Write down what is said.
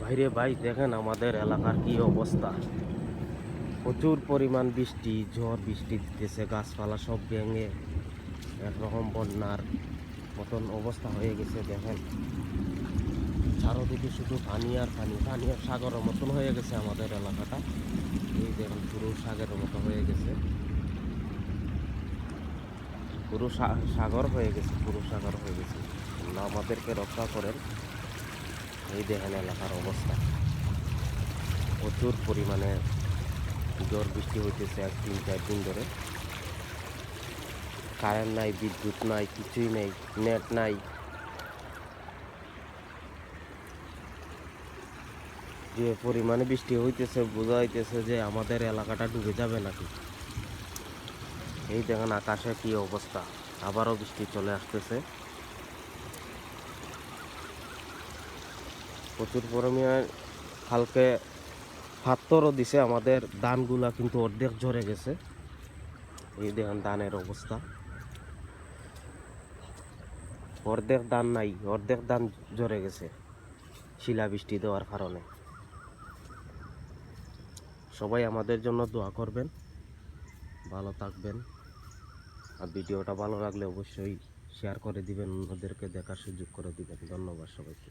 ভাইরে ভাই, দেখেন আমাদের এলাকার কি অবস্থা। প্রচুর পরিমাণ বৃষ্টি, ঝড় বৃষ্টি দিতেছে, গাছপালা সব ভেঙে একরকম বন্যার মতন অবস্থা হয়ে গেছে। দেখেন চারোদিকে শুধু পানি আর পানি, পানি আর সাগরের মতন হয়ে গেছে আমাদের এলাকাটা। এই দেখেন পুরো সাগরের মতো হয়ে গেছে, পুরো সাগর হয়ে গেছে, পুরো সাগর হয়ে গেছে। আল্লাহ আমাদেরকে রক্ষা করেন। এই দেখেন এলাকার অবস্থা, প্রচুর পরিমাণে ঝড় বৃষ্টি হইতেছে এক 3-4 দিন ধরে। কারেন্ট নাই, বিদ্যুৎ নাই, কিছুই নেই, নেট নাই। যে পরিমাণে বৃষ্টি হইতেছে বোঝা হইতেছে যে আমাদের এলাকাটা ডুবে যাবে নাকি। এই দেখেন আকাশে কি অবস্থা, আবারও বৃষ্টি চলে আসতেছে। প্রচুর পরিমাণে কালকে পাথরও দিছে, আমাদের ধানগুলা কিন্তু অর্ধেক ঝরে গেছে। এই দেখেন ধানের অবস্থা, অর্ধেক ধান নাই, অর্ধেক ধান ঝরে গেছে শিলা বৃষ্টি দেওয়ার কারণে। সবাই আমাদের জন্য দোয়া করবেন, ভালো থাকবেন। আর ভিডিওটা ভালো লাগলে অবশ্যই শেয়ার করে দিবেন, অন্যদেরকে দেখার সুযোগ করে দিবেন। ধন্যবাদ সবাইকে।